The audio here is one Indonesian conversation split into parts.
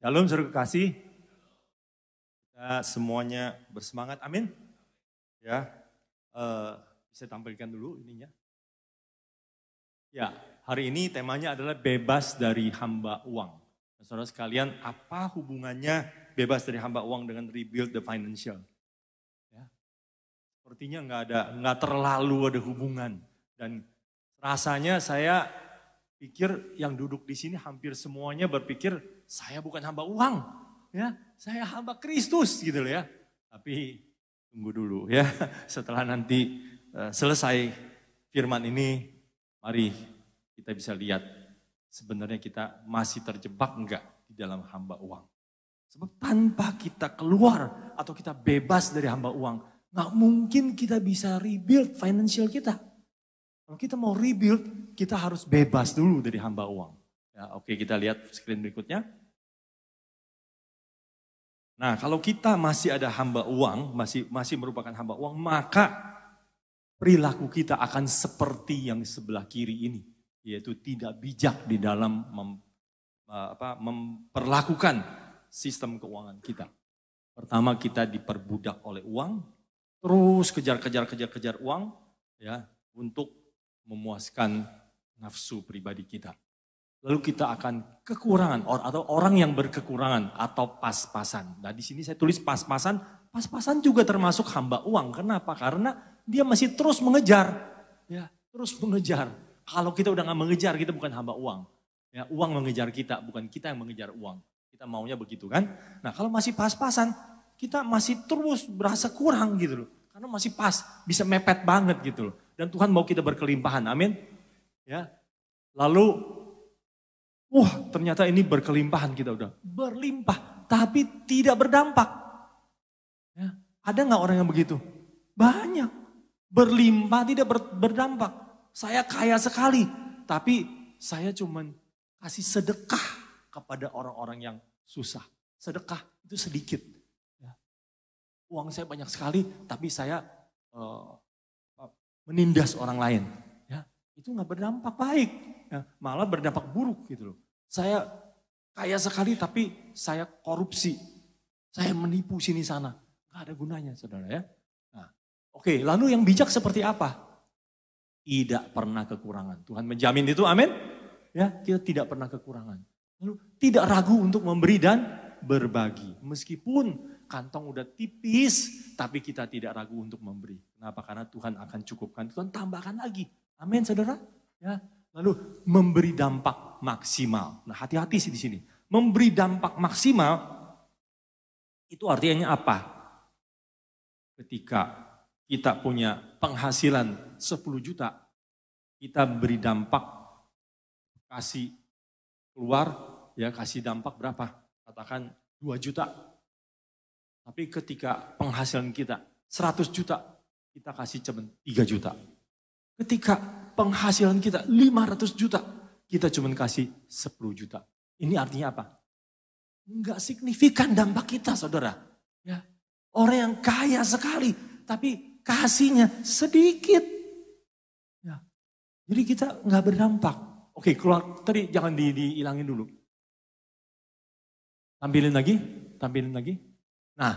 Shalom saudara kekasih, kita semuanya bersemangat, amin. Ya, bisa tampilkan dulu ininya. Ya, hari ini temanya adalah bebas dari hamba uang. Saudara sekalian, apa hubungannya bebas dari hamba uang dengan rebuild the financial? Ya, sepertinya nggak terlalu ada hubungan. Dan rasanya saya pikir yang duduk di sini hampir semuanya berpikir saya bukan hamba uang, ya, saya hamba Kristus gitu loh ya. Tapi tunggu dulu ya, setelah nanti selesai firman ini, mari kita bisa lihat sebenarnya kita masih terjebak enggak di dalam hamba uang. Sebab tanpa kita keluar atau kita bebas dari hamba uang, nggak mungkin kita bisa rebuild financial kita. Kalau kita mau rebuild, kita harus bebas dulu dari hamba uang. Ya, oke, kita lihat screen berikutnya. Nah, kalau kita masih ada hamba uang, masih merupakan hamba uang, maka perilaku kita akan seperti yang sebelah kiri ini, yaitu tidak bijak di dalam memperlakukan sistem keuangan kita. Pertama, kita diperbudak oleh uang, terus kejar uang, ya, untuk memuaskan nafsu pribadi kita. Lalu kita akan kekurangan atau orang yang berkekurangan atau pas-pasan. Nah, di sini saya tulis pas-pasan. Pas-pasan juga termasuk hamba uang. Kenapa? Karena dia masih terus mengejar, ya, terus mengejar. Kalau kita udah nggak mengejar, kita bukan hamba uang. Ya, uang mengejar kita, bukan kita yang mengejar uang. Kita maunya begitu kan? Nah, kalau masih pas-pasan, kita masih terus berasa kurang gitu loh. Karena masih pas, bisa mepet banget gitu loh. Dan Tuhan mau kita berkelimpahan, amin. Ya, lalu ternyata ini berkelimpahan, kita udah berlimpah, tapi tidak berdampak. Ya, ada nggak orang yang begitu? Banyak. Berlimpah tidak berdampak. Saya kaya sekali, tapi saya cuman kasih sedekah kepada orang-orang yang susah. Sedekah itu sedikit. Ya. Uang saya banyak sekali, tapi saya menindas orang lain. Ya, itu nggak berdampak baik. Ya, malah berdampak buruk gitu loh. Saya kaya sekali tapi saya korupsi. Saya menipu sini sana. Gak ada gunanya saudara ya. Nah, oke, lalu yang bijak seperti apa? Tidak pernah kekurangan. Tuhan menjamin itu, amin. Ya, kita tidak pernah kekurangan. Lalu tidak ragu untuk memberi dan berbagi. Meskipun kantong udah tipis, tapi kita tidak ragu untuk memberi. Kenapa? Karena Tuhan akan cukupkan. Tuhan tambahkan lagi. Amin saudara. Ya. Lalu memberi dampak maksimal. Nah, hati-hati sih di sini. Memberi dampak maksimal itu artinya apa? Ketika kita punya penghasilan 10 juta, kita beri dampak, kasih keluar, ya kasih dampak berapa? Katakan 2 juta. Tapi ketika penghasilan kita 100 juta, kita kasih cuma 3 juta. Ketika penghasilan kita 500 juta, kita cuma kasih 10 juta. Ini artinya apa? Enggak signifikan dampak kita saudara. Ya. Orang yang kaya sekali, tapi kasihnya sedikit. Ya. Jadi kita enggak berdampak. Oke, keluar tadi jangan dihilangin dulu. Tampilin lagi. Nah,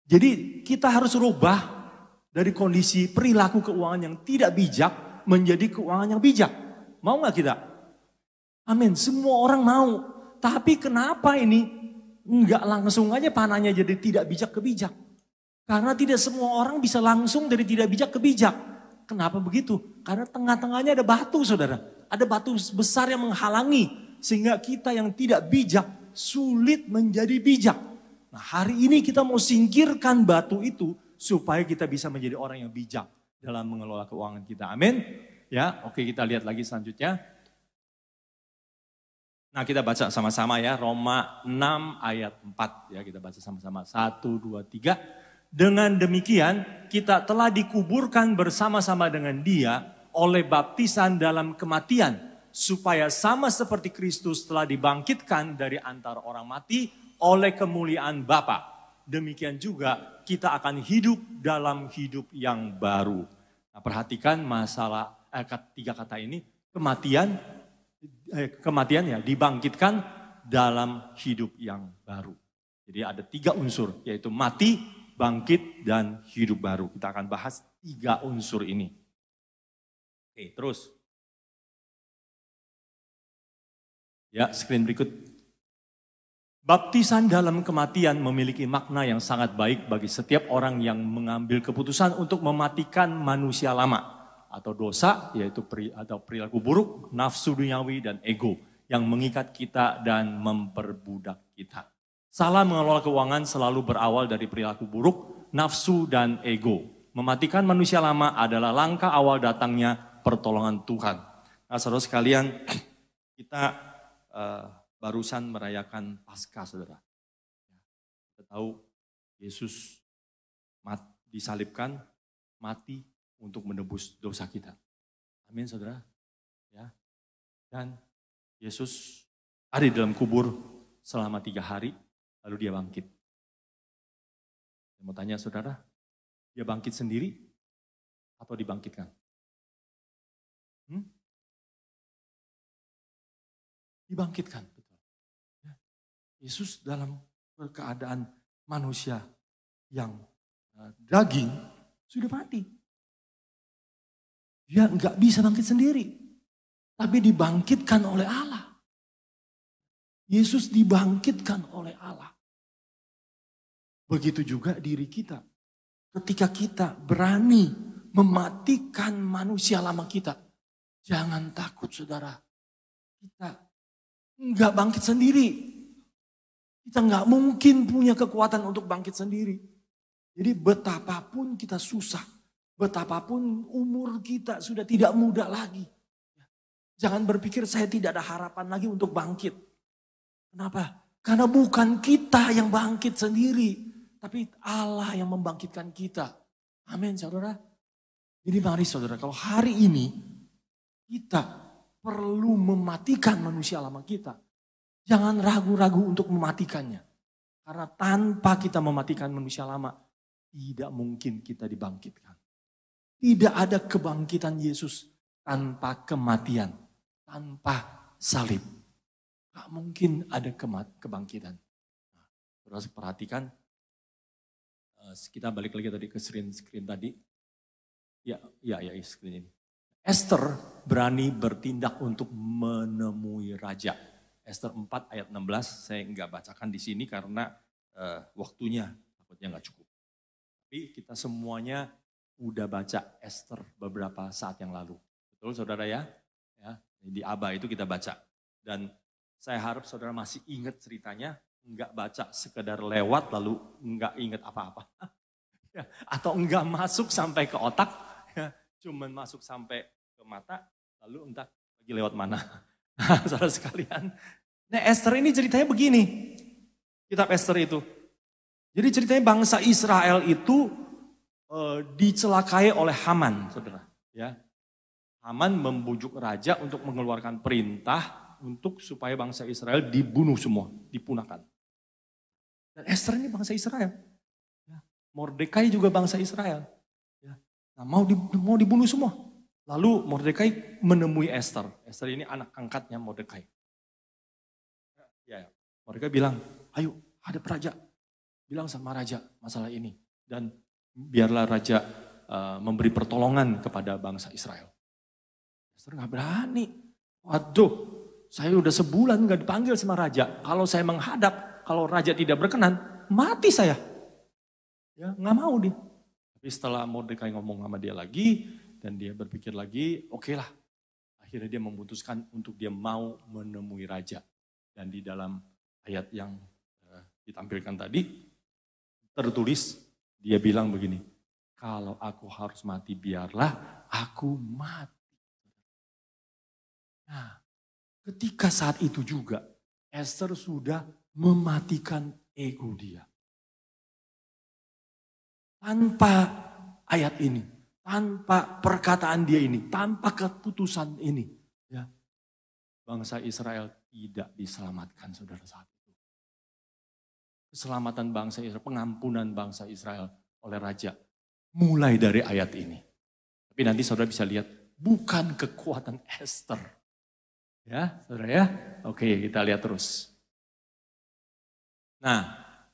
jadi kita harus rubah dari kondisi perilaku keuangan yang tidak bijak menjadi keuangan yang bijak. Mau gak kita? Amin, semua orang mau. Tapi kenapa ini enggak langsung aja panahnya jadi tidak bijak ke bijak? Karena tidak semua orang bisa langsung dari tidak bijak ke bijak. Kenapa begitu? Karena tengah-tengahnya ada batu saudara. Ada batu besar yang menghalangi. Sehingga kita yang tidak bijak sulit menjadi bijak. Nah, hari ini kita mau singkirkan batu itu supaya kita bisa menjadi orang yang bijak dalam mengelola keuangan kita. Amin. Ya, oke, kita lihat lagi selanjutnya. Nah, kita baca sama-sama ya, Roma 6 ayat 4 ya, kita baca sama-sama. 1, 2, 3. Dengan demikian kita telah dikuburkan bersama-sama dengan Dia oleh baptisan dalam kematian, supaya sama seperti Kristus telah dibangkitkan dari antara orang mati oleh kemuliaan Bapa. Demikian juga kita akan hidup dalam hidup yang baru. Nah, perhatikan masalah 3 kata ini, kematian ya, dibangkitkan dalam hidup yang baru. Jadi ada 3 unsur, yaitu mati, bangkit, dan hidup baru. Kita akan bahas 3 unsur ini. Oke, terus. Ya, screen berikut. Baptisan dalam kematian memiliki makna yang sangat baik bagi setiap orang yang mengambil keputusan untuk mematikan manusia lama atau dosa, yaitu perilaku buruk, nafsu duniawi, dan ego yang mengikat kita dan memperbudak kita. Salah mengelola keuangan selalu berawal dari perilaku buruk, nafsu, dan ego. Mematikan manusia lama adalah langkah awal datangnya pertolongan Tuhan. Nah, saudara sekalian, kita barusan merayakan Paskah, saudara. Kita tahu Yesus disalibkan, mati untuk menebus dosa kita. Amin, saudara. Ya. Dan Yesus ada di dalam kubur selama 3 hari, lalu dia bangkit. Saya mau tanya saudara, dia bangkit sendiri atau dibangkitkan? Dibangkitkan, betul. Ya. Yesus dalam keadaan manusia yang daging sudah mati. Dia nggak bisa bangkit sendiri, tapi dibangkitkan oleh Allah. Yesus dibangkitkan oleh Allah. Begitu juga diri kita. Ketika kita berani mematikan manusia lama kita, jangan takut saudara. Kita nggak bangkit sendiri. Kita nggak mungkin punya kekuatan untuk bangkit sendiri. Jadi betapapun kita susah, betapapun umur kita sudah tidak muda lagi. Jangan berpikir saya tidak ada harapan lagi untuk bangkit. Kenapa? Karena bukan kita yang bangkit sendiri, tapi Allah yang membangkitkan kita. Amin, saudara. Jadi mari saudara, kalau hari ini kita perlu mematikan manusia lama kita, jangan ragu-ragu untuk mematikannya. Karena tanpa kita mematikan manusia lama, tidak mungkin kita dibangkitkan. Tidak ada kebangkitan Yesus tanpa kematian, tanpa salib. Gak mungkin ada kebangkitan. Nah, saudara perhatikan, kita balik lagi tadi ke screen tadi. Ya, screen ini. Esther berani bertindak untuk menemui raja. Esther 4 ayat 16, saya nggak bacakan di sini karena waktunya takutnya nggak cukup. Tapi kita semuanya udah baca Esther beberapa saat yang lalu. Betul saudara ya? Di Aba itu kita baca. Dan saya harap saudara masih ingat ceritanya, nggak baca sekedar lewat lalu nggak ingat apa-apa. Atau nggak masuk sampai ke otak, cuman masuk sampai ke mata, lalu entah lagi lewat mana. Saudara sekalian, nah Esther ini ceritanya begini, kitab Esther itu. Jadi ceritanya bangsa Israel itu dicelakai oleh Haman, saudara. Ya, Haman membujuk raja untuk mengeluarkan perintah untuk supaya bangsa Israel dibunuh semua, dipunahkan. Dan Esther ini bangsa Israel. Mordekai juga bangsa Israel. Nah, mau dibunuh semua. Lalu Mordekai menemui Esther. Esther ini anak angkatnya Mordekai. Mordekai bilang, ayo hadap raja. Bilang sama raja masalah ini. Dan biarlah raja memberi pertolongan kepada bangsa Israel. Esther gak berani. Waduh, saya udah sebulan gak dipanggil sama raja. Kalau saya menghadap, kalau raja tidak berkenan, mati saya. Ya, gak mau dia. Tapi setelah Mordekai ngomong sama dia lagi, dan dia berpikir lagi, oke lah. Akhirnya dia memutuskan untuk dia mau menemui raja. Dan di dalam ayat yang ditampilkan tadi, tertulis, dia bilang begini, kalau aku harus mati biarlah aku mati. Nah, ketika saat itu juga, Esther sudah mematikan ego dia. Tanpa ayat ini, tanpa perkataan dia ini, tanpa keputusan ini, ya, bangsa Israel tidak diselamatkan, saudara, saat itu. Keselamatan bangsa Israel, pengampunan bangsa Israel oleh raja, mulai dari ayat ini. Tapi nanti saudara bisa lihat, bukan kekuatan Esther. Ya, saudara ya. Oke, kita lihat terus. Nah,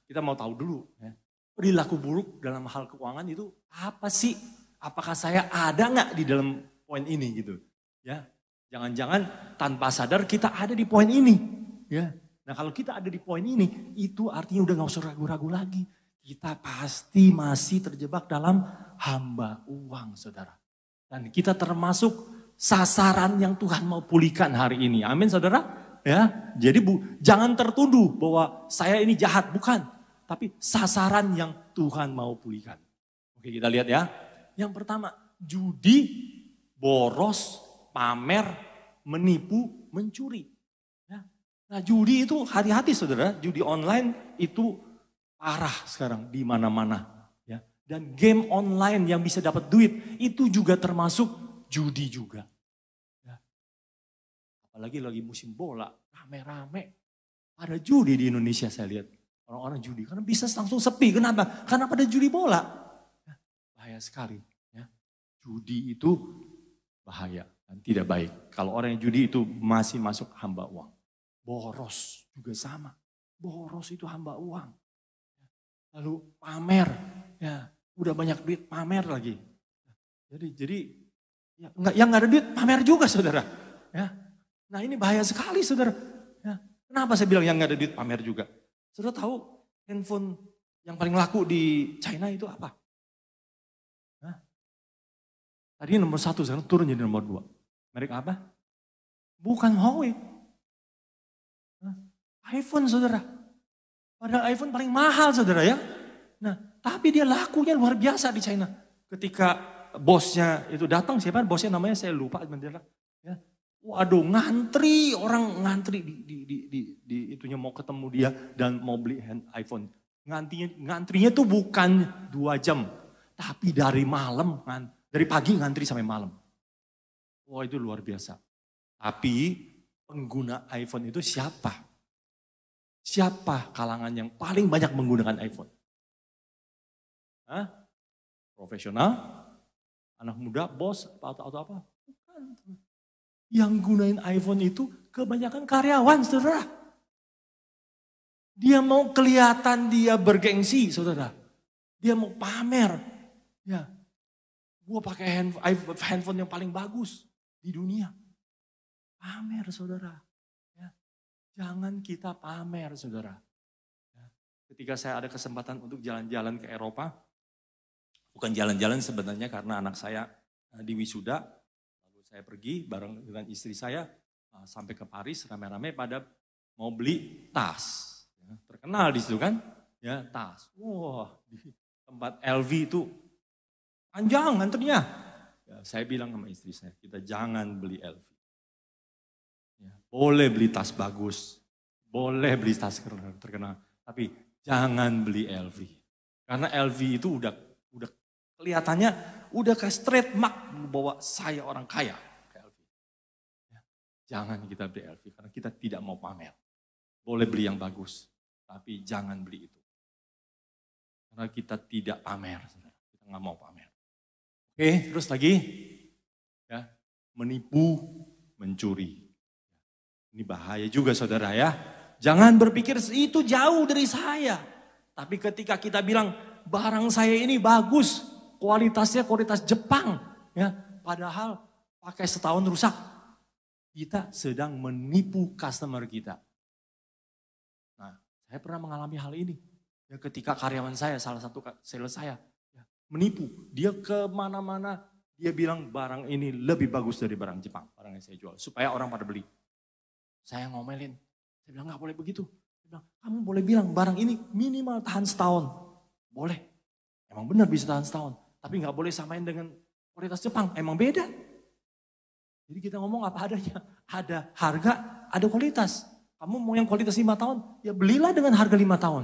kita mau tahu dulu ya, perilaku buruk dalam hal keuangan itu apa sih? Apakah saya ada nggak di dalam poin ini gitu? Ya, jangan-jangan tanpa sadar kita ada di poin ini. Ya, nah kalau kita ada di poin ini, itu artinya udah nggak usah ragu-ragu lagi. Kita pasti masih terjebak dalam hamba uang, saudara. Dan kita termasuk sasaran yang Tuhan mau pulihkan hari ini. Amin, saudara. Ya, jadi jangan tertuduh bahwa saya ini jahat, bukan. Tapi sasaran yang Tuhan mau pulihkan. Oke, kita lihat ya. Yang pertama, judi, boros, pamer, menipu, mencuri. Ya. Nah, judi itu hati-hati saudara, judi online itu parah sekarang di mana-mana. Ya. Dan game online yang bisa dapat duit itu juga termasuk judi juga. Ya. Apalagi lagi musim bola, rame-rame. Ada judi di Indonesia saya lihat. Orang-orang judi, karena bisnis langsung sepi. Kenapa? Karena pada judi bola. Ya, bahaya sekali. Ya. Judi itu bahaya dan tidak baik. Kalau orang yang judi itu masih masuk hamba uang. Boros juga sama. Boros itu hamba uang. Lalu pamer, ya udah banyak duit pamer lagi. Jadi ya, yang nggak ada duit pamer juga saudara. Ya. Nah ini bahaya sekali saudara. Ya. Kenapa saya bilang yang nggak ada duit pamer juga? Saudara tahu handphone yang paling laku di China itu apa? Hah? Tadi nomor 1, sekarang turun jadi nomor 2. Merek apa? Bukan Huawei. iPhone saudara. Padahal iPhone paling mahal saudara ya. Nah tapi dia lakunya luar biasa di China. Ketika bosnya itu datang, siapa bosnya namanya saya lupa. Ya. Waduh ngantri, orang ngantri di itunya mau ketemu dia dan mau beli iPhone. Ngantrinya tuh bukan 2 jam, tapi dari malam, dari pagi ngantri sampai malam. Wah itu luar biasa. Tapi pengguna iPhone itu siapa? Siapa kalangan yang paling banyak menggunakan iPhone? Hah? Profesional? Anak muda, bos, atau apa? Bukan. Yang gunain iPhone itu kebanyakan karyawan, saudara. Dia mau kelihatan dia bergengsi, saudara. Dia mau pamer. Ya, gua pakai handphone yang paling bagus di dunia. Pamer, saudara. Ya. Jangan kita pamer, saudara. Ya. Ketika saya ada kesempatan untuk jalan-jalan ke Eropa, bukan jalan-jalan sebenarnya karena anak saya di wisuda, saya pergi bareng dengan istri saya sampai ke Paris rame-rame pada mau beli tas. Ya, terkenal di situ kan, ya tas. Wah di tempat LV itu panjang antrinya. Ya, saya bilang sama istri saya, kita jangan beli LV. Ya, boleh beli tas bagus, boleh beli tas terkenal, tapi jangan beli LV. Karena LV itu udah kelihatannya udah kayak straight mark bahwa saya orang kaya. Ya, jangan kita beli LV karena kita tidak mau pamer. Boleh beli yang bagus, tapi jangan beli itu. Karena kita tidak pamer, kita nggak mau pamer. Oke, terus lagi, ya menipu, mencuri. Ini bahaya juga saudara ya. Jangan berpikir itu jauh dari saya. Tapi ketika kita bilang barang saya ini bagus, kualitasnya kualitas Jepang, ya. Padahal pakai setahun rusak. Kita sedang menipu customer kita. Nah, saya pernah mengalami hal ini. Ya, ketika karyawan saya, salah satu sales saya, ya, menipu. Dia kemana-mana, dia bilang barang ini lebih bagus dari barang Jepang, barang yang saya jual. Supaya orang pada beli. Saya ngomelin, saya bilang nggak boleh begitu. Saya bilang, kamu boleh bilang barang ini minimal tahan setahun. Boleh, emang benar bisa tahan setahun. Tapi nggak boleh samain dengan kualitas Jepang, emang beda. Jadi kita ngomong apa adanya, ada harga, ada kualitas. Kamu mau yang kualitas 5 tahun, ya belilah dengan harga 5 tahun.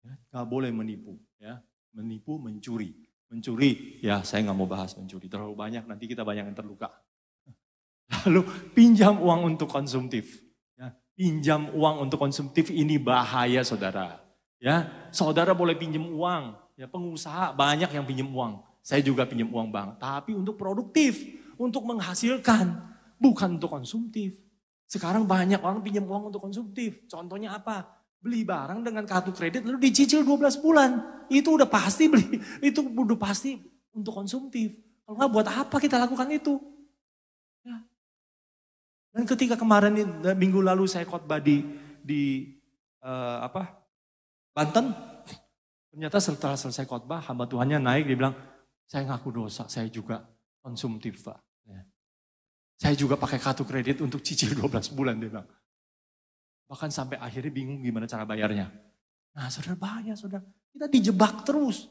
Ya, gak boleh menipu, ya menipu, mencuri. Mencuri, ya saya nggak mau bahas mencuri, terlalu banyak, nanti kita banyak yang terluka. Lalu pinjam uang untuk konsumtif. Ya, pinjam uang untuk konsumtif ini bahaya saudara. Ya, saudara boleh pinjam uang. Ya, pengusaha banyak yang pinjam uang. Saya juga pinjam uang bank. Tapi untuk produktif, untuk menghasilkan. Bukan untuk konsumtif. Sekarang banyak orang pinjam uang untuk konsumtif. Contohnya apa? Beli barang dengan kartu kredit lalu dicicil 12 bulan. Itu udah pasti beli, itu udah pasti untuk konsumtif. Kalau nggak buat apa kita lakukan itu? Ya. Dan ketika kemarin minggu lalu saya khotbah di Banten, ternyata setelah selesai khotbah hamba Tuhannya naik, dia bilang, saya ngaku dosa, saya juga konsumtif Pak. Ya. Saya juga pakai kartu kredit untuk cicil 12 bulan dia bilang. Bahkan sampai akhirnya bingung gimana cara bayarnya. Nah saudara bahaya saudara. Kita dijebak terus.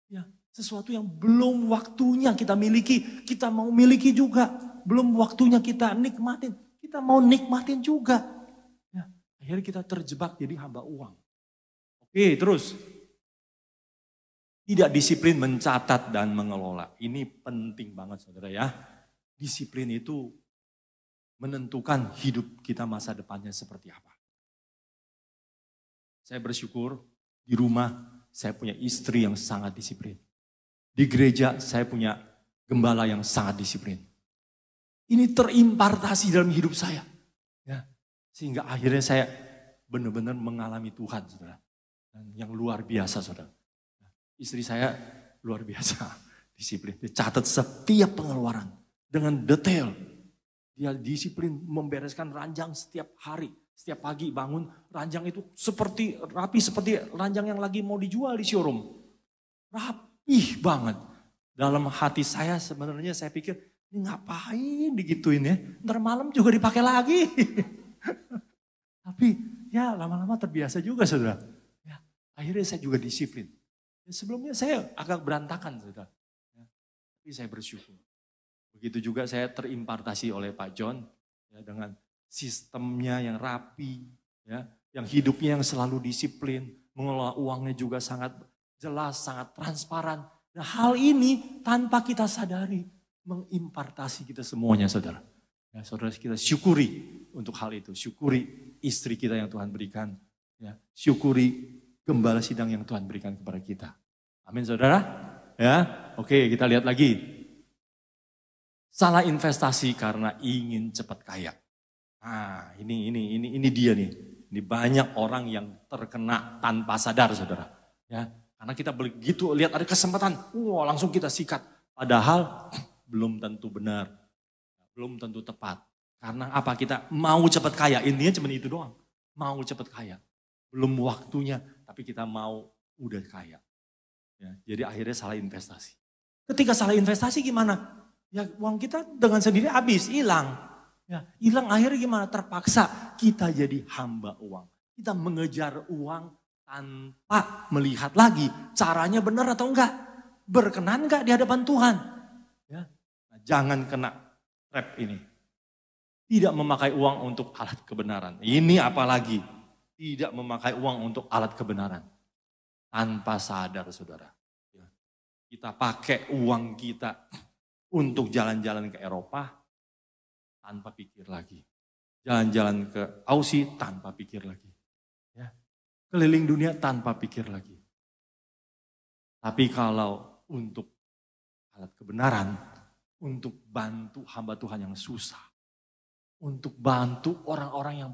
Ya, sesuatu yang belum waktunya kita miliki. Kita mau miliki juga. Belum waktunya kita nikmatin. Kita mau nikmatin juga. Ya, akhirnya kita terjebak jadi hamba uang. Oke terus. Tidak disiplin mencatat dan mengelola. Ini penting banget saudara ya. Disiplin itu menentukan hidup kita masa depannya seperti apa. Saya bersyukur di rumah saya punya istri yang sangat disiplin. Di gereja saya punya gembala yang sangat disiplin. Ini terimpartasi dalam hidup saya. Ya, sehingga akhirnya saya benar-benar mengalami Tuhan, saudara. Yang luar biasa, saudara. Istri saya luar biasa disiplin. Dia catat setiap pengeluaran dengan detail. Dia disiplin membereskan ranjang setiap hari. Setiap pagi bangun, ranjang itu rapi seperti ranjang yang lagi mau dijual di showroom. Rapih banget. Dalam hati saya sebenarnya saya pikir, ini ngapain digituin ya? Ntar malam juga dipakai lagi. Tapi ya lama-lama terbiasa juga saudara. Ya, akhirnya saya juga disiplin. Ya, sebelumnya saya agak berantakan saudara. Ya, tapi saya bersyukur. Begitu juga saya terimpartasi oleh Pak John ya, dengan sistemnya yang rapi, ya, yang hidupnya yang selalu disiplin, mengelola uangnya juga sangat jelas, sangat transparan. Nah, hal ini tanpa kita sadari mengimpartasi kita semuanya, saudara. Ya, saudara kita syukuri untuk hal itu, syukuri istri kita yang Tuhan berikan, ya, syukuri gembala sidang yang Tuhan berikan kepada kita. Amin, saudara. Ya, oke, kita lihat lagi. Salah investasi karena ingin cepat kaya. Nah, ini dia nih. Ini banyak orang yang terkena tanpa sadar, saudara. Ya, karena kita begitu lihat ada kesempatan, langsung kita sikat. Padahal belum tentu benar, belum tentu tepat. Karena apa? Kita mau cepat kaya. Intinya cuma itu doang. Mau cepat kaya. Belum waktunya, tapi kita mau udah kaya. Ya, jadi akhirnya salah investasi. Ketika salah investasi gimana? Ya uang kita dengan sendiri habis, hilang. Ya, hilang akhirnya gimana? Terpaksa kita jadi hamba uang. Kita mengejar uang tanpa melihat lagi caranya benar atau enggak. Berkenan enggak di hadapan Tuhan. Ya, nah, jangan kena trap ini. Tidak memakai uang untuk alat kebenaran. Ini apalagi tidak memakai uang untuk alat kebenaran. Tanpa sadar saudara. Ya, kita pakai uang kita untuk jalan-jalan ke Eropa tanpa pikir lagi. Jalan-jalan ke Aussie tanpa pikir lagi. Ya. Keliling dunia tanpa pikir lagi. Tapi kalau untuk alat kebenaran, untuk bantu hamba Tuhan yang susah, untuk bantu orang-orang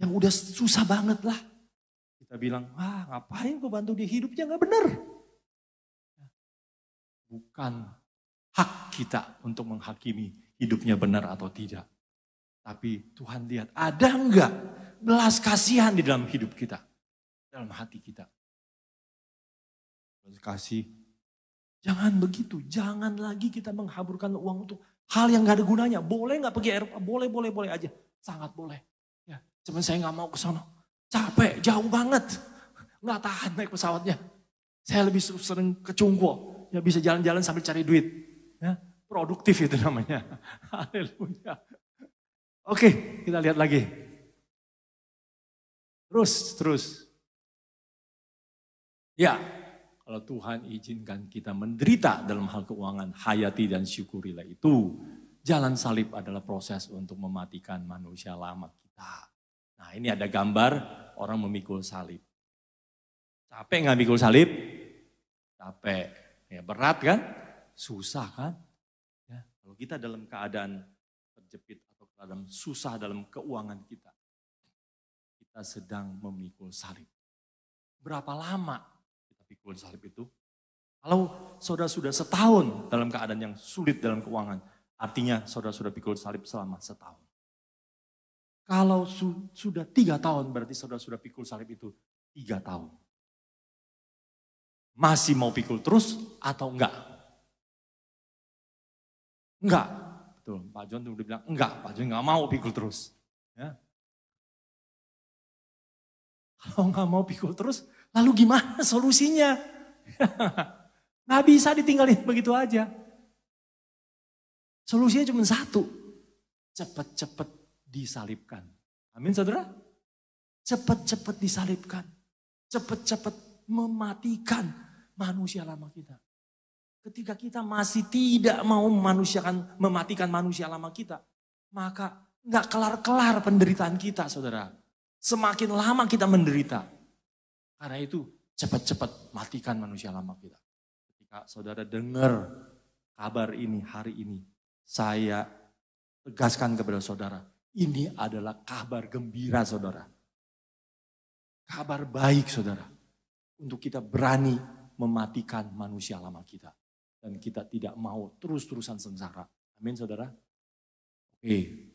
yang udah susah banget lah. Kita bilang, ngapain gue bantu dia, hidupnya gak bener. Bukan hak kita untuk menghakimi hidupnya benar atau tidak. Tapi Tuhan lihat ada enggak belas kasihan di dalam hidup kita. Dalam hati kita. Belas kasih. Jangan begitu. Jangan lagi kita menghaburkan uang untuk hal yang gak ada gunanya. Boleh gak pergi Eropa? Boleh aja. Sangat boleh. Ya, cuman saya gak mau ke sana. Capek, jauh banget. Gak tahan naik pesawatnya. Saya lebih sering ke Cungguo. Ya bisa jalan-jalan sambil cari duit. Ya, produktif itu namanya. Haleluya. Oke, kita lihat lagi. Terus. Ya, kalau Tuhan izinkan kita menderita dalam hal keuangan, hayati dan syukurilah itu. Jalan salib adalah proses untuk mematikan manusia lama kita. Nah, ini ada gambar orang memikul salib. Capek nggak mikul salib? Capek. Ya, berat kan? Susah kan? Ya, kalau kita dalam keadaan terjepit atau dalam susah dalam keuangan kita kita sedang memikul salib. Berapa lama kita pikul salib itu? Kalau saudara sudah setahun dalam keadaan yang sulit dalam keuangan, artinya saudara sudah pikul salib selama setahun. Kalau sudah 3 tahun, berarti saudara sudah pikul salib itu 3 tahun. Masih mau pikul terus atau enggak? Enggak. Betul, Pak John udah bilang, enggak, Pak John enggak mau pikul terus. Ya. Kalau enggak mau pikul terus, lalu gimana solusinya? Nggak bisa ditinggalin begitu aja. Solusinya cuma satu. Cepat-cepat disalibkan. Amin saudara? Cepat-cepat disalibkan. Cepat-cepat mematikan manusia lama kita. Ketika kita masih tidak mau mematikan manusia lama kita, maka nggak kelar-kelar penderitaan kita saudara. Semakin lama kita menderita. Karena itu cepat-cepat matikan manusia lama kita. Ketika saudara dengar kabar ini hari ini, saya tegaskan kepada saudara, ini adalah kabar gembira saudara. Kabar baik saudara. Untuk kita berani mematikan manusia lama kita. Dan kita tidak mau terus-terusan sengsara. Amin saudara. Oke.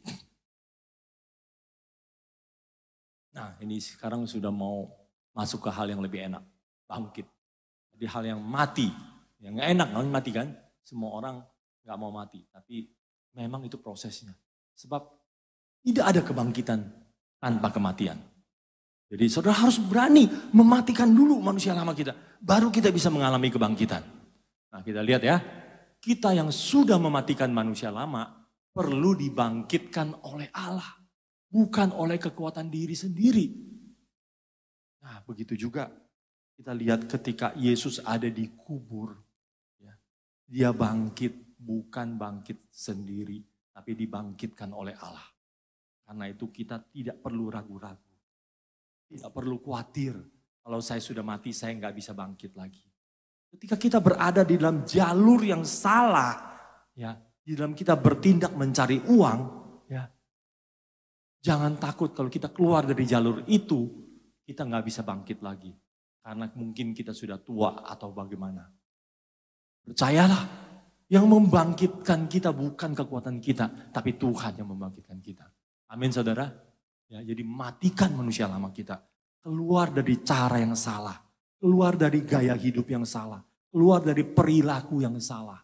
Nah ini sekarang sudah mau masuk ke hal yang lebih enak. Bangkit. Jadi hal yang mati. Yang gak enak kan mati kan. Semua orang gak mau mati. Tapi memang itu prosesnya. Sebab tidak ada kebangkitan tanpa kematian. Jadi saudara harus berani mematikan dulu manusia lama kita. Baru kita bisa mengalami kebangkitan. Nah kita lihat ya. Kita yang sudah mematikan manusia lama perlu dibangkitkan oleh Allah. Bukan oleh kekuatan diri sendiri. Nah begitu juga kita lihat ketika Yesus ada di kubur. Ya, dia bangkit, bukan bangkit sendiri. Tapi dibangkitkan oleh Allah. Karena itu kita tidak perlu ragu-ragu. Tidak perlu khawatir. Kalau saya sudah mati saya nggak bisa bangkit lagi. Ketika kita berada di dalam jalur yang salah. Ya, di dalam kita bertindak mencari uang. Ya, jangan takut kalau kita keluar dari jalur itu. Kita nggak bisa bangkit lagi. Karena mungkin kita sudah tua atau bagaimana. Percayalah, yang membangkitkan kita bukan kekuatan kita, tapi Tuhan yang membangkitkan kita. Amin saudara. Ya, jadi matikan manusia lama kita. Keluar dari cara yang salah. Keluar dari gaya hidup yang salah. Keluar dari perilaku yang salah.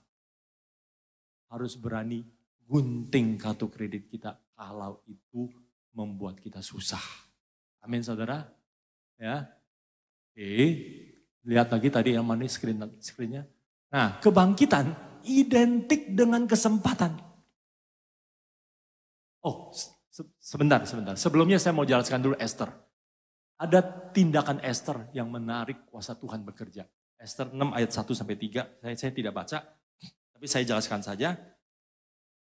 Harus berani gunting kartu kredit kita kalau itu membuat kita susah. Amin saudara. Ya. Oke, lihat lagi tadi yang mana screen-nya. Nah, kebangkitan identik dengan kesempatan. Oh, sebentar. Sebelumnya saya mau jelaskan dulu Esther. Ada tindakan Esther yang menarik kuasa Tuhan bekerja. Esther 6 ayat 1 sampai 3. Saya tidak baca, tapi saya jelaskan saja.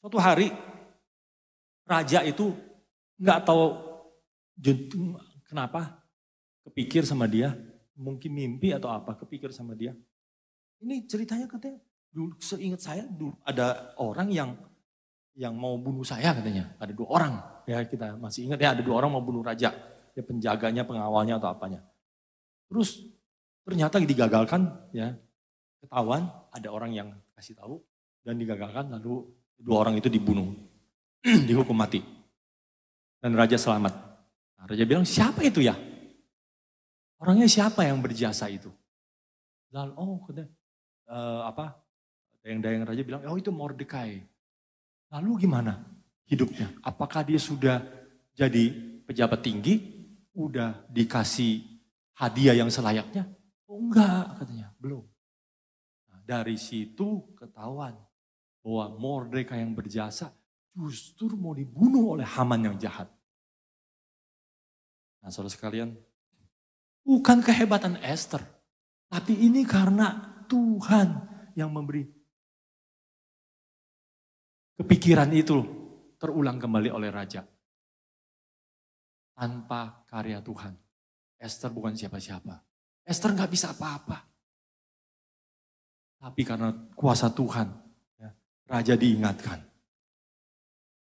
Suatu hari raja itu nggak tahu kenapa kepikir sama dia. Mungkin mimpi atau apa, kepikir sama dia. Ini ceritanya katanya, dulu seingat saya dulu ada orang yang mau bunuh saya katanya. Ada 2 orang, ya kita masih ingat ya ada 2 orang mau bunuh raja. Ya penjaganya, pengawalnya atau apanya. Terus ternyata digagalkan, ya ketahuan ada orang yang kasih tahu dan digagalkan lalu 2 orang itu dibunuh, dihukum mati. Dan raja selamat. Nah, raja bilang siapa itu ya? Orangnya siapa yang berjasa itu? Lalu katanya, dayang-dayang raja bilang, oh itu Mordekai. Lalu gimana hidupnya? Apakah dia sudah jadi pejabat tinggi? Udah dikasih hadiah yang selayaknya? Oh enggak katanya, belum. Nah, dari situ ketahuan bahwa Mordekai yang berjasa justru mau dibunuh oleh Haman yang jahat. Nah saudara sekalian, bukan kehebatan Esther, tapi ini karena Tuhan yang memberi kepikiran itu terulang kembali oleh raja. Tanpa karya Tuhan, Esther bukan siapa-siapa. Esther gak bisa apa-apa. Tapi karena kuasa Tuhan, ya, raja diingatkan.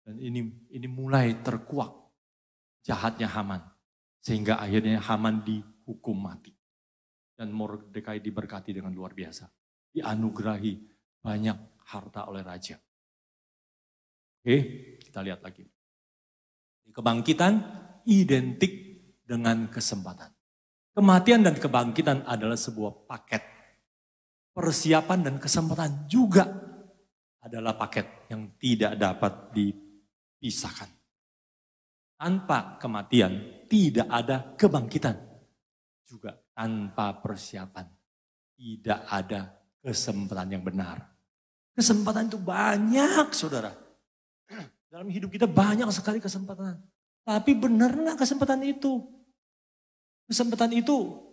Dan ini mulai terkuak jahatnya Haman. Sehingga akhirnya Haman dihukum mati. Dan Mordekai diberkati dengan luar biasa. Dianugerahi banyak harta oleh raja. Oke, kita lihat lagi. Kebangkitan identik dengan kesempatan. Kematian dan kebangkitan adalah sebuah paket. Persiapan dan kesempatan juga adalah paket yang tidak dapat dipisahkan. Tanpa kematian tidak ada kebangkitan. Juga tanpa persiapan tidak ada kesempatan yang benar. Kesempatan itu banyak, saudara. Dalam hidup kita banyak sekali kesempatan. Tapi benar nggak kesempatan itu? Kesempatan itu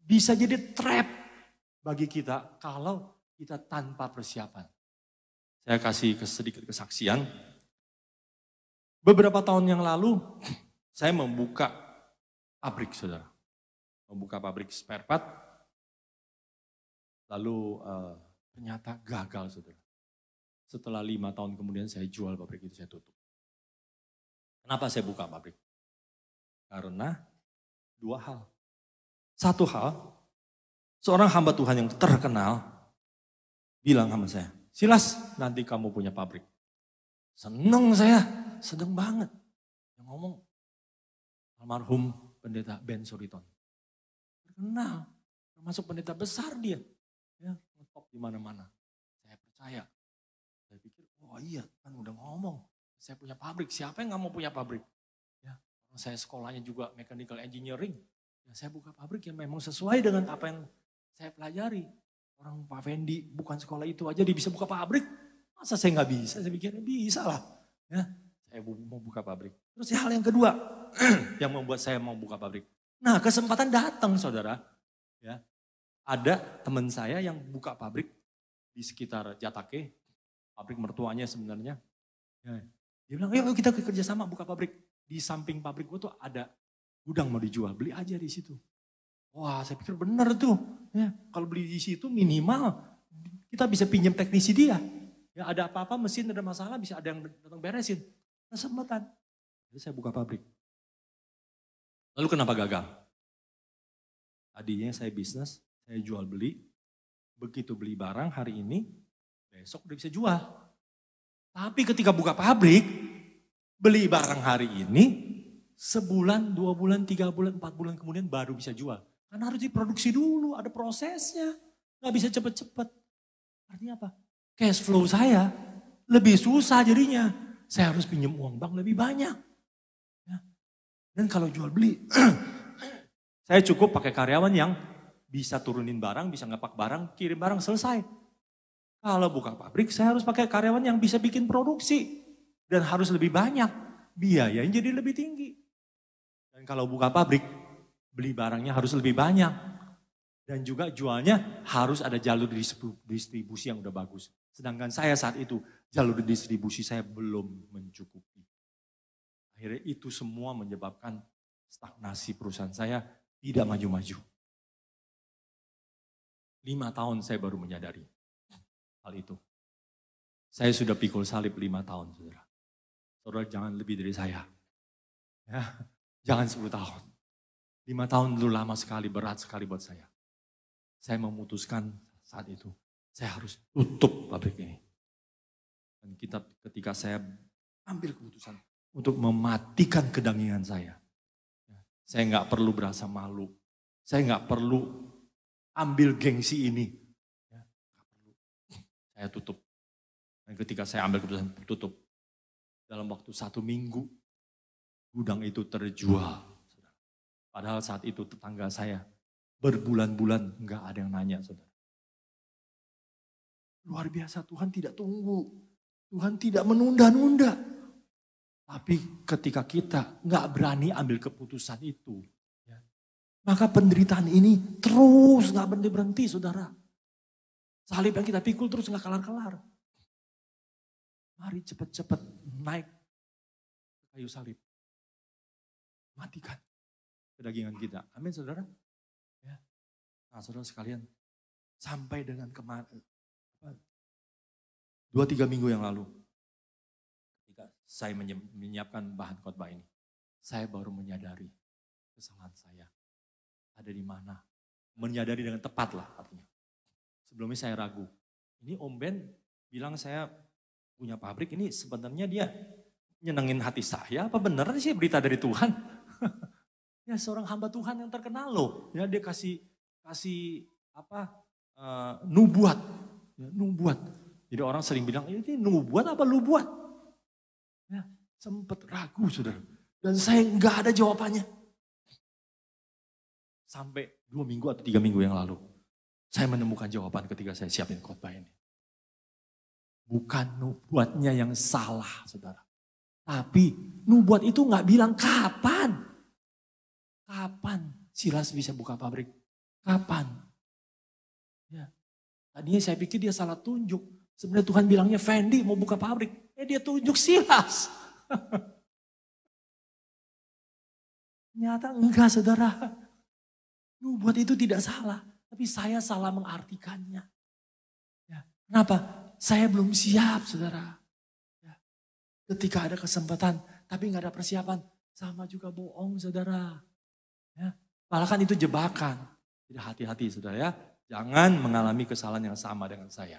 bisa jadi trap bagi kita kalau kita tanpa persiapan. Saya kasih sedikit kesaksian. Beberapa tahun yang lalu saya membuka pabrik, saudara. Membuka pabrik spare part. Lalu ternyata gagal, saudara. Setelah 5 tahun kemudian saya jual pabrik itu, saya tutup. Kenapa saya buka pabrik? Karena 2 hal. Satu hal, seorang hamba Tuhan yang terkenal bilang sama saya, Silas, nanti kamu punya pabrik. Seneng saya, seneng banget. Yang ngomong almarhum pendeta Ben Suriton. Terkenal, termasuk pendeta besar dia. Ya, top di mana-mana. Saya percaya. Saya pikir, oh iya kan udah ngomong. Saya punya pabrik, siapa yang gak mau punya pabrik? Ya, saya sekolahnya juga mechanical engineering. Ya, saya buka pabrik yang memang sesuai dengan apa yang saya pelajari. Orang Pak Fendi bukan sekolah itu aja dia bisa buka pabrik. Masa saya nggak bisa? Saya pikir bisa lah. Ya, saya mau buka pabrik. Terus hal yang kedua yang membuat saya mau buka pabrik. Nah, kesempatan datang, saudara. Ya, ada teman saya yang buka pabrik di sekitar Jatake, pabrik mertuanya sebenarnya. Ya, dia bilang, yuk kita kerja sama buka pabrik. Di samping pabrik gua tuh ada gudang mau dijual, beli aja di situ. Wah, saya pikir benar tuh. Ya, kalau beli di situ minimal kita bisa pinjam teknisi dia. Ya, ada apa-apa mesin ada masalah bisa ada yang datang beresin. Kesempatan. Jadi saya buka pabrik. Lalu kenapa gagal? Tadinya saya bisnis, saya jual beli. Begitu beli barang hari ini, besok udah bisa jual. Tapi ketika buka pabrik, beli barang hari ini, sebulan, 2 bulan, 3 bulan, 4 bulan kemudian baru bisa jual. Karena harus diproduksi dulu, ada prosesnya. Gak bisa cepet-cepet. Artinya apa? Cash flow saya lebih susah jadinya. Saya harus pinjam uang bank lebih banyak. Ya. Dan kalau jual beli, saya cukup pakai karyawan yang bisa turunin barang, bisa ngepak barang, kirim barang, selesai. Kalau buka pabrik, saya harus pakai karyawan yang bisa bikin produksi. Dan harus lebih banyak. Biayanya jadi lebih tinggi. Dan kalau buka pabrik, beli barangnya harus lebih banyak. Dan juga jualnya harus ada jalur distribusi yang udah bagus. Sedangkan saya saat itu, jalur distribusi saya belum mencukupi. Akhirnya itu semua menyebabkan stagnasi perusahaan saya tidak maju-maju. 5 tahun saya baru menyadari hal itu. Saya sudah pikul salib 5 tahun, saudara. Saudara jangan lebih dari saya. Ya, jangan 10 tahun. 5 tahun dulu lama sekali, berat sekali buat saya. Saya memutuskan saat itu, saya harus tutup pabrik ini. Dan ketika saya ambil keputusan untuk mematikan kedangian saya nggak perlu berasa malu. Saya nggak perlu ambil gengsi ini. Nggak perlu. Saya tutup. Dan ketika saya ambil keputusan tutup, dalam waktu 1 minggu, gudang itu terjual. Padahal saat itu tetangga saya berbulan-bulan nggak ada yang nanya, saudara. Luar biasa, Tuhan tidak tunggu. Tuhan tidak menunda-nunda. Tapi ketika kita nggak berani ambil keputusan itu, ya, maka penderitaan ini terus nggak berhenti-berhenti, saudara. Salib yang kita pikul terus nggak kelar-kelar. Mari cepat-cepat naik ke kayu salib. Matikan kedagingan kita. Amin, saudara. Ya. Nah, saudara sekalian, sampai dengan kemarin, 2-3 minggu yang lalu, ketika saya menyiapkan bahan khotbah ini, saya baru menyadari kesalahan saya ada di mana. Menyadari dengan tepat lah artinya. Sebelumnya saya ragu. Ini Om Ben bilang saya punya pabrik, ini sebenarnya dia nyenengin hati saya, apa bener sih berita dari Tuhan? Ya seorang hamba Tuhan yang terkenal loh. Ya dia kasih nubuat. Ya, nubuat. Jadi orang sering bilang, ini nubuat apa lu buat? Ya, sempat ragu saudara. Dan saya nggak ada jawabannya. Sampai 2 minggu atau 3 minggu yang lalu. Saya menemukan jawaban ketika saya siapin khotbah ini. Bukan nubuatnya yang salah saudara. Tapi nubuat itu nggak bilang kapan. Kapan Silas bisa buka pabrik? Kapan? Ya. Tadinya saya pikir dia salah tunjuk. Sebenarnya Tuhan bilangnya Fendi mau buka pabrik. Dia tunjuk Silas. Ternyata enggak saudara. Nubuat itu tidak salah. Tapi saya salah mengartikannya. Ya. Kenapa? Saya belum siap saudara. Ya. Ketika ada kesempatan tapi nggak ada persiapan. Sama juga bohong saudara. Ya. Malah kan itu jebakan. Jadi hati-hati saudara ya. Jangan mengalami kesalahan yang sama dengan saya.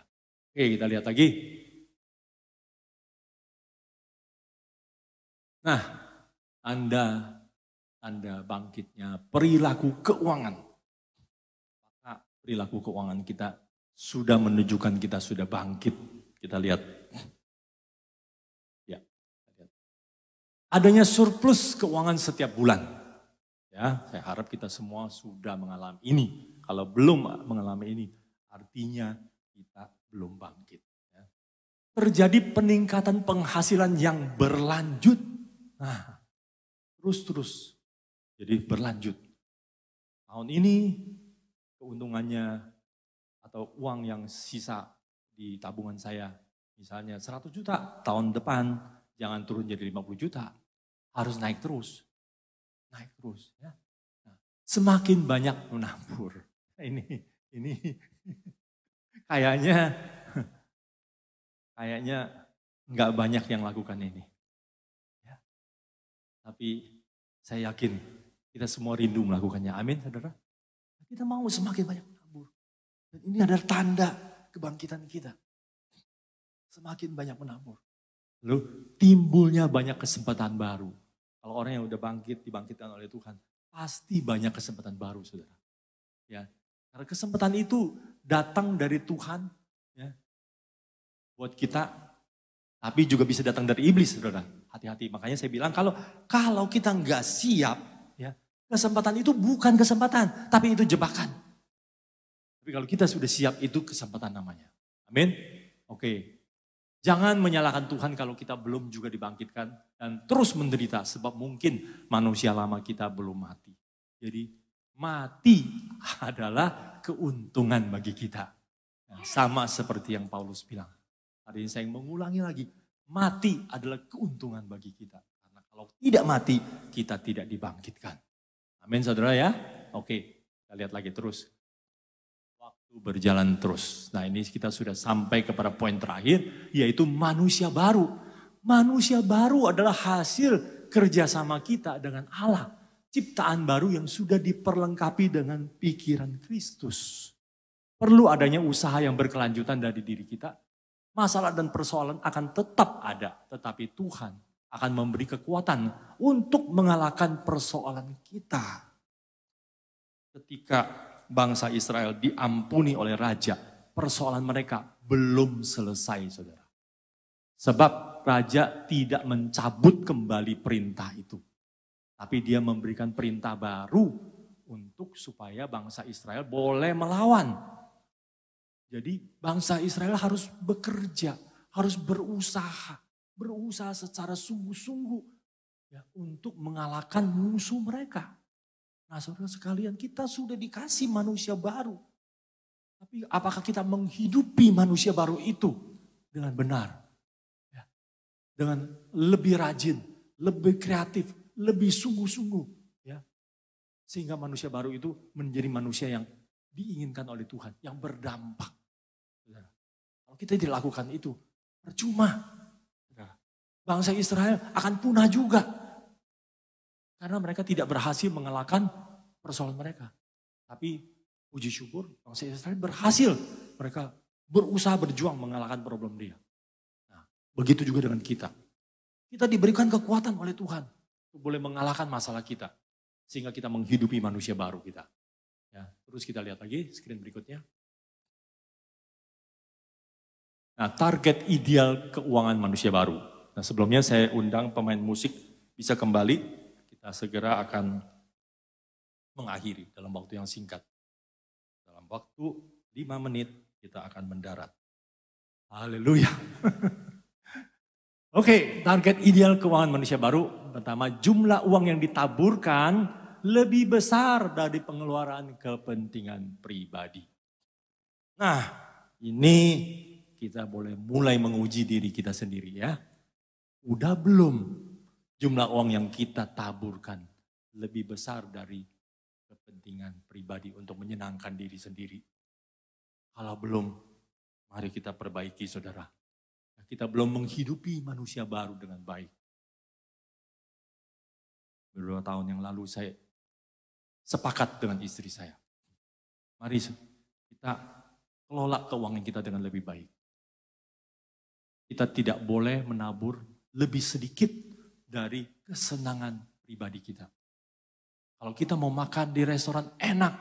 Oke kita lihat lagi. Nah, tanda bangkitnya perilaku keuangan. Maka perilaku keuangan kita sudah menunjukkan kita sudah bangkit. Kita lihat. Ya. Adanya surplus keuangan setiap bulan. Ya, saya harap kita semua sudah mengalami ini. Kalau belum mengalami ini, artinya kita belum bangkit. Ya. Terjadi peningkatan penghasilan yang berlanjut. Nah, terus. Jadi berlanjut. Tahun ini keuntungannya atau uang yang sisa di tabungan saya, misalnya 100 juta, tahun depan jangan turun jadi 50 juta. Harus naik terus. Naik terus ya. Nah, semakin banyak menabur. Ini kayaknya nggak banyak yang lakukan ini. Ya. Tapi saya yakin kita semua rindu melakukannya. Amin, saudara. Kita mau semakin banyak menabur. Dan ini adalah tanda kebangkitan kita. Semakin banyak menabur. Lalu timbulnya banyak kesempatan baru. Kalau orang yang udah dibangkitkan oleh Tuhan, pasti banyak kesempatan baru, saudara. Ya, karena kesempatan itu datang dari Tuhan, ya, buat kita, tapi juga bisa datang dari iblis, saudara. Hati-hati. Makanya saya bilang kalau kita nggak siap, ya, kesempatan itu bukan kesempatan, tapi itu jebakan. Tapi kalau kita sudah siap, itu kesempatan namanya. Amin. Oke. Jangan menyalahkan Tuhan kalau kita belum juga dibangkitkan dan terus menderita sebab mungkin manusia lama kita belum mati. Jadi mati adalah keuntungan bagi kita. Nah, sama seperti yang Paulus bilang. Hari ini saya mengulangi lagi, mati adalah keuntungan bagi kita. Karena kalau tidak mati, kita tidak dibangkitkan. Amin saudara ya. Oke, kita lihat lagi terus. Berjalan terus. Nah ini kita sudah sampai kepada poin terakhir, yaitu manusia baru. Manusia baru adalah hasil kerjasama kita dengan Allah. Ciptaan baru yang sudah diperlengkapi dengan pikiran Kristus. Perlu adanya usaha yang berkelanjutan dari diri kita. Masalah dan persoalan akan tetap ada, tetapi Tuhan akan memberi kekuatan untuk mengalahkan persoalan kita. Ketika bangsa Israel diampuni oleh raja, persoalan mereka belum selesai, saudara. Sebab raja tidak mencabut kembali perintah itu. Tapi dia memberikan perintah baru untuk supaya bangsa Israel boleh melawan. Jadi bangsa Israel harus bekerja, harus berusaha secara sungguh-sungguh ya, untuk mengalahkan musuh mereka. Nah saudara sekalian, kita sudah dikasih manusia baru. Tapi apakah kita menghidupi manusia baru itu dengan benar? Ya. Dengan lebih rajin, lebih kreatif, lebih sungguh-sungguh. Ya. Sehingga manusia baru itu menjadi manusia yang diinginkan oleh Tuhan, yang berdampak. Ya. Kalau kita tidak lakukan itu, percuma. Ya. Bangsa Israel akan punah juga. Karena mereka tidak berhasil mengalahkan persoalan mereka. Tapi puji syukur bangsa Israel berhasil. Mereka berusaha berjuang mengalahkan problem dia. Nah, begitu juga dengan kita. Kita diberikan kekuatan oleh Tuhan untuk boleh mengalahkan masalah kita. Sehingga kita menghidupi manusia baru kita. Ya, terus kita lihat lagi screen berikutnya. Nah, target ideal keuangan manusia baru. Nah, sebelumnya saya undang pemain musik bisa kembali. Kita segera akan mengakhiri dalam waktu yang singkat. Dalam waktu 5 menit kita akan mendarat. Haleluya. Oke, target ideal keuangan manusia baru. Pertama, jumlah uang yang ditaburkan lebih besar dari pengeluaran kepentingan pribadi. Nah, ini kita boleh mulai menguji diri kita sendiri ya. Udah belum jumlah uang yang kita taburkan lebih besar dari kepentingan pribadi untuk menyenangkan diri sendiri? Kalau belum, mari kita perbaiki saudara. Kita belum menghidupi manusia baru dengan baik. Beberapa tahun yang lalu saya sepakat dengan istri saya. Mari kita kelola keuangan kita dengan lebih baik. Kita tidak boleh menabur lebih sedikit dari kesenangan pribadi kita. Kalau kita mau makan di restoran enak,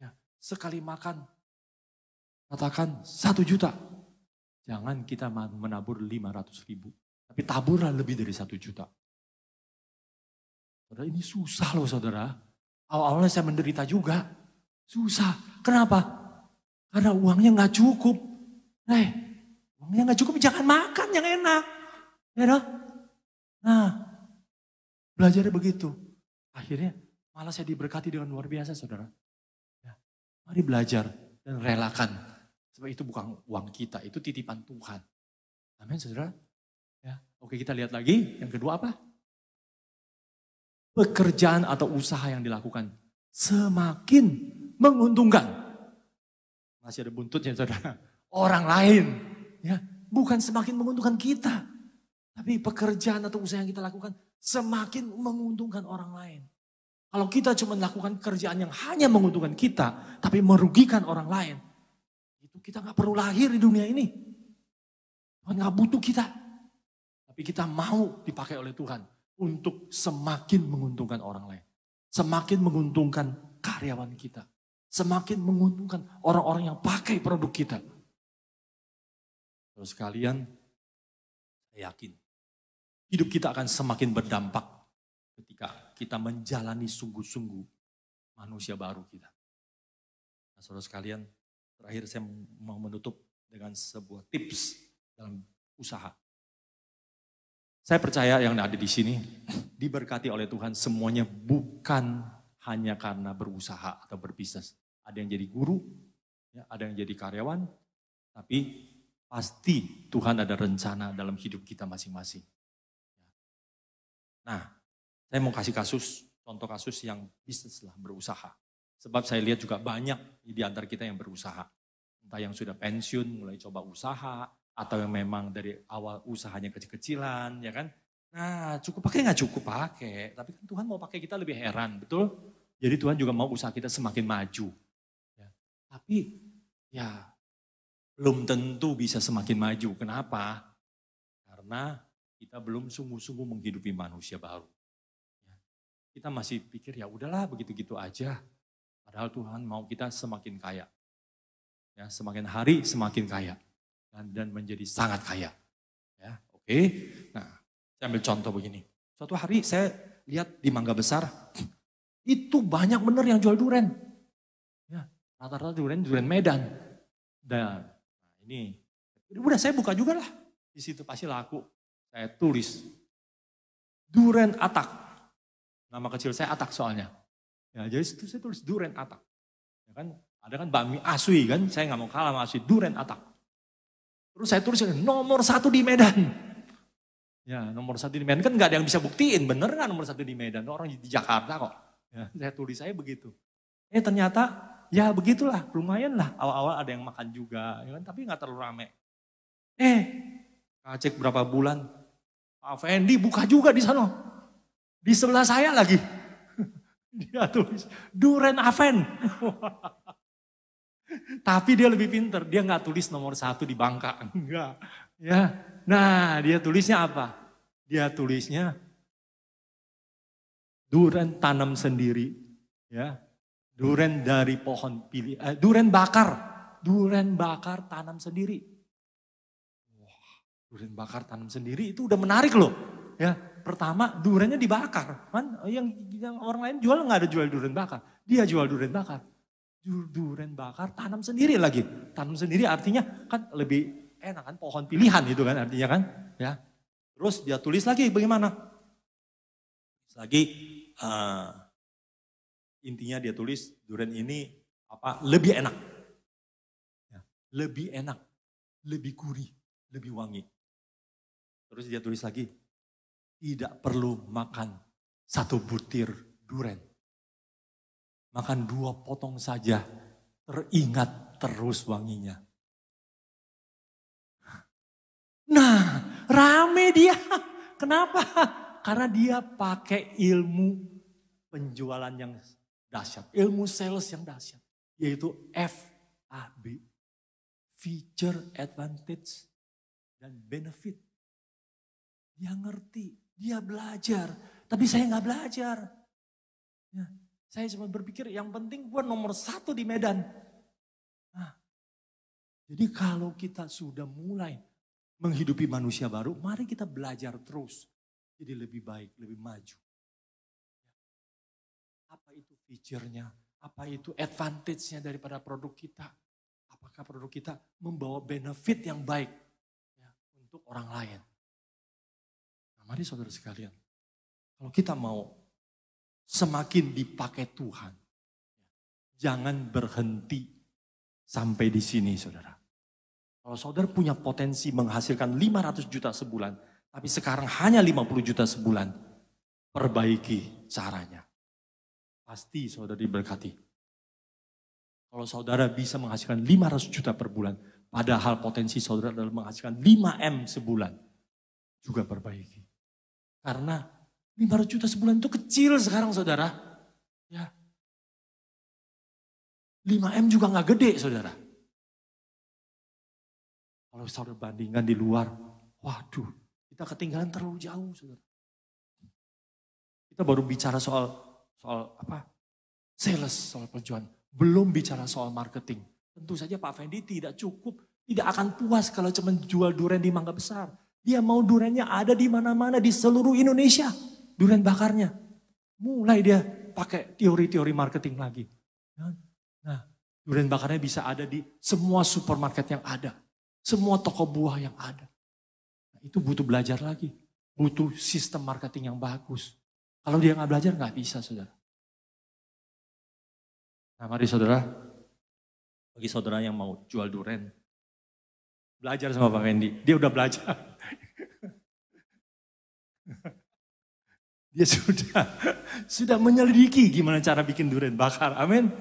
ya, sekali makan katakan 1 juta. Jangan kita menabur 500.000, tapi taburlah lebih dari 1 juta. Saudara, ini susah loh saudara. Awal-awalnya saya menderita juga. Susah. Kenapa? Karena uangnya gak cukup. Uangnya gak cukup, jangan makan yang enak. Ya dong? Nah, belajarnya begitu. Akhirnya malah saya diberkati dengan luar biasa saudara. Ya, mari belajar dan relakan. Sebab itu bukan uang kita, itu titipan Tuhan. Amin saudara. Ya, oke, kita lihat lagi. Yang kedua apa? Pekerjaan atau usaha yang dilakukan semakin menguntungkan. Masih ada buntutnya saudara. Orang lain. Ya, bukan semakin menguntungkan kita. Tapi pekerjaan atau usaha yang kita lakukan semakin menguntungkan orang lain. Kalau kita cuma melakukan kerjaan yang hanya menguntungkan kita, tapi merugikan orang lain, itu kita gak perlu lahir di dunia ini. Tuhan gak butuh kita. Tapi kita mau dipakai oleh Tuhan untuk semakin menguntungkan orang lain. Semakin menguntungkan karyawan kita. Semakin menguntungkan orang-orang yang pakai produk kita. Terus kalian, saya yakin hidup kita akan semakin berdampak ketika kita menjalani sungguh-sungguh manusia baru kita. Nah, saudara sekalian, terakhir saya mau menutup dengan sebuah tips dalam usaha. Saya percaya yang ada di sini diberkati oleh Tuhan semuanya bukan hanya karena berusaha atau berbisnis. Ada yang jadi guru, ya, ada yang jadi karyawan, tapi pasti Tuhan ada rencana dalam hidup kita masing-masing. Nah, saya mau kasih contoh kasus yang bisnis lah, berusaha. Sebab saya lihat juga banyak di antara kita yang berusaha. Entah yang sudah pensiun, mulai coba usaha, atau yang memang dari awal usahanya kecil-kecilan, ya kan. Nah, cukup pakai nggak cukup pakai, tapi kan Tuhan mau pakai kita lebih heran, betul? Jadi Tuhan juga mau usaha kita semakin maju. Ya. Tapi ya belum tentu bisa semakin maju. Kenapa? Karena kita belum sungguh-sungguh menghidupi manusia baru. Ya. Kita masih pikir ya udahlah begitu-gitu aja. Padahal Tuhan mau kita semakin kaya. Ya, semakin hari semakin kaya. Dan menjadi sangat kaya. Ya, oke. Nah, saya ambil contoh begini. Suatu hari saya lihat di Mangga Besar, itu banyak bener yang jual durian. Ya, rata-rata durian Medan. Dan ini, udah saya buka juga lah. Di situ pasti laku. Saya tulis, Duren Atak. Nama kecil saya Atak soalnya. Ya, jadi itu saya tulis Duren Atak. Ya kan, ada kan bakmi Asui kan, saya nggak mau kalah sama Asui, Duren Atak. Terus saya tulis nomor 1 di Medan. Ya, nomor 1 di Medan kan nggak ada yang bisa buktiin, bener nggak nomor 1 di Medan? Orang di Jakarta kok. Ya, saya tulis saya begitu. Ternyata ya begitulah, lumayan lah. Awal-awal ada yang makan juga, ya kan? Tapi nggak terlalu rame. Cek berapa bulan, Pak Fendi buka juga di sana. Di sebelah saya lagi. Dia tulis Duren Aven. Tapi dia lebih pinter, dia nggak tulis nomor 1 di Bangka. Enggak. Ya. Nah, dia tulisnya apa? Dia tulisnya duren tanam sendiri. Ya. Duren dari pohon pilih, duren bakar tanam sendiri. Wah, duren bakar tanam sendiri itu udah menarik loh. Ya, pertama durennya dibakar, kan? Yang orang lain jual nggak ada jual duren bakar, dia jual duren bakar. Duren bakar tanam sendiri lagi, tanam sendiri artinya kan lebih enak kan, pohon pilihan itu kan artinya kan, ya. Terus dia tulis lagi bagaimana? Lagi intinya dia tulis duren ini apa? Lebih enak, ya, lebih enak, lebih gurih, lebih wangi. Terus dia tulis lagi. Tidak perlu makan 1 butir duren. Makan 2 potong saja, teringat terus wanginya. Nah, rame dia. Kenapa? Karena dia pakai ilmu penjualan yang dahsyat. Ilmu sales yang dahsyat. Yaitu FAB. Feature, Advantage, dan Benefit. Dia ngerti, dia belajar. Tapi saya nggak belajar. Ya, saya cuma berpikir yang penting gue nomor 1 di Medan. Nah, jadi kalau kita sudah mulai menghidupi manusia baru, mari kita belajar terus. Jadi lebih baik, lebih maju. Apa itu feature-nya? Apa itu advantage-nya daripada produk kita? Apakah produk kita membawa benefit yang baik ya, untuk orang lain? Mari saudara sekalian, kalau kita mau semakin dipakai Tuhan, jangan berhenti sampai di sini saudara. Kalau saudara punya potensi menghasilkan 500 juta sebulan, tapi sekarang hanya 50 juta sebulan, perbaiki caranya. Pasti saudara diberkati. Kalau saudara bisa menghasilkan 500 juta per bulan, padahal potensi saudara adalah menghasilkan 5M sebulan, juga perbaiki. Karena 500 juta sebulan itu kecil sekarang saudara. Ya. 5M juga gak gede saudara. Kalau saudara bandingkan di luar, waduh kita ketinggalan terlalu jauh saudara. Kita baru bicara soal apa? Sales, soal penjualan. Belum bicara soal marketing. Tentu saja Pak Fendi tidak cukup, tidak akan puas kalau cuma jual duren di Mangga Besar. Dia mau durennya ada di mana-mana di seluruh Indonesia. Duren bakarnya. Mulai dia pakai teori-teori marketing lagi. Nah, duren bakarnya bisa ada di semua supermarket yang ada. Semua toko buah yang ada. Nah, itu butuh belajar lagi. Butuh sistem marketing yang bagus. Kalau dia nggak belajar nggak bisa saudara. Nah mari saudara, bagi saudara yang mau jual duren, belajar sama Pak Fendi. Dia udah belajar. Dia sudah menyelidiki gimana cara bikin duren bakar. Amin.